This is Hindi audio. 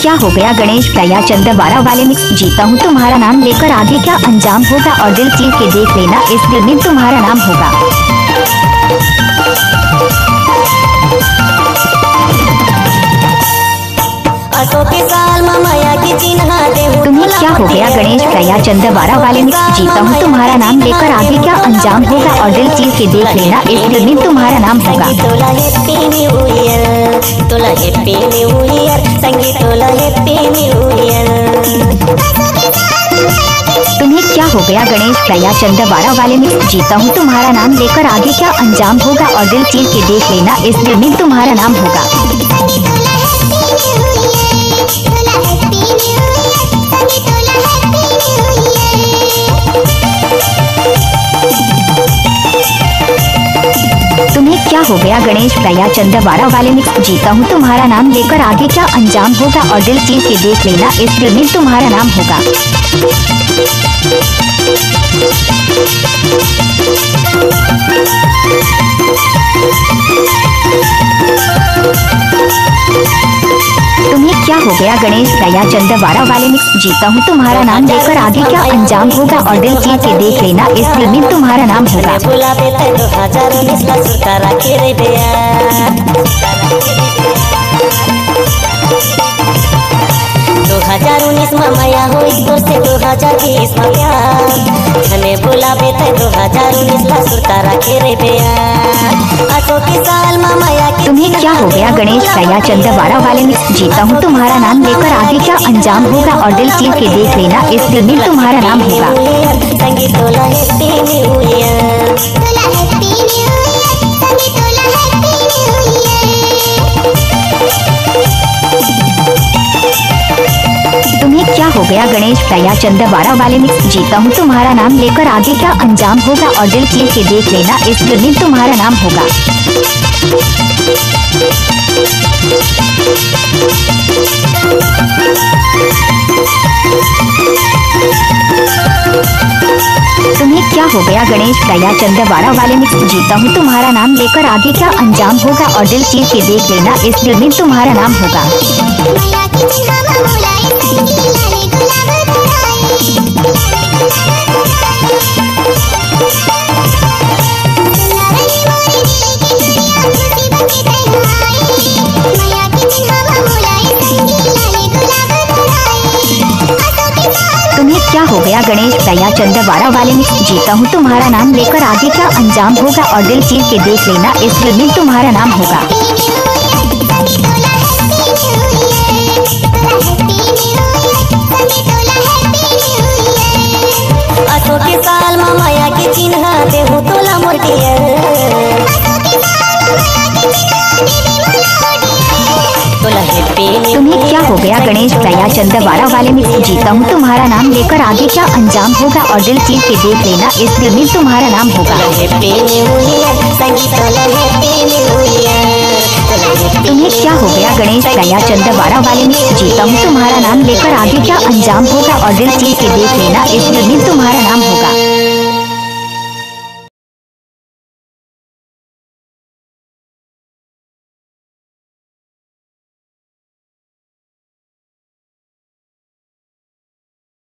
क्या हो गया गणेश भैया चंदवारा वाले मिक्स जीता हूँ तुम्हारा नाम लेकर आगे क्या अंजाम होगा और दिल चीर के देख लेना इस दिल में तुम्हारा नाम होगा। तुम्हें क्या हो गया गणेश भैया चंदवारा वाले मिक्स जीता हूँ तुम्हारा नाम लेकर आगे क्या अंजाम होगा और दिल चीर के देख लेना इस दिल में तुम्हारा नाम होगा। तुम्हें क्या हो गया गणेश भैया चंदवारा वाले मिक्स जीता हूँ तुम्हारा नाम लेकर आगे क्या अंजाम होगा और दिल चीर के देख लेना इस दिल में तुम्हारा नाम होगा। तुम्हें क्या हो गया गणेश भैया चंदवारा वाले मिक्स जीता हूँ तुम्हारा नाम लेकर आगे क्या अंजाम होगा और दिल चीर के देख लेना इस दिल में तुम्हारा नाम होगा। तुम्हें क्या हो गया गणेश भैया चंदवारा वाले मिक्स जीता हूँ तुम्हारा नाम लेकर आगे क्या अंजाम होगा और दिल चीर के देख लेना इस दिल में तुम्हारा नाम होगा। माया हो से 2020 में प्यार हमें बुलावे थे 2019 ला सुरता रखे रे आसो के साल माया के। तुम्हें क्या हो गया गणेश भैया चंदवारा वाले मिक्स जीता हूँ तुम्हारा नाम लेकर आगे क्या अंजाम होगा और दिल चीर के देख लेना इस दिल में तुम्हारा नाम होगा। तुम्हें क्या हो गया गणेश भैया चंदवारा वाले मिक्स जीता हूँ तुम्हारा नाम लेकर आगे क्या अंजाम होगा और दिल चीर के देख लेना इस दिल में तुम्हारा नाम होगा। तुम्हें क्या हो गया गणेश भैया चंदवारा वाले मिक्स जीता हूँ तुम्हारा नाम लेकर आगे क्या अंजाम होगा और दिल चीर के देख लेना इस दिल में तुम्हारा नाम होगा। तुम्हें क्या हो गया गणेश भैया चंदवारा वाले मिक्स जीता हूँ तुम्हारा नाम लेकर आगे क्या अंजाम होगा और दिल चीर के देख लेना इस दिल में तुम्हारा नाम होगा। माया के चिन्ह देहु तोला मोर तुम्हें क्या हो गया गणेश भैया चंदवारा वाले मिक्स जीता हूँ तुम्हारा नाम लेकर आगे क्या अंजाम होगा और दिल चीर के देख लेना इस दिल में तुम्हारा नाम होगा। तुम्हें क्या हो गया गणेश भैया चंदवारा वाले मिक्स जीता हूँ तुम्हारा नाम लेकर आगे क्या अंजाम होगा और दिल चीर के देख लेना इस दिल में तुम्हारा नाम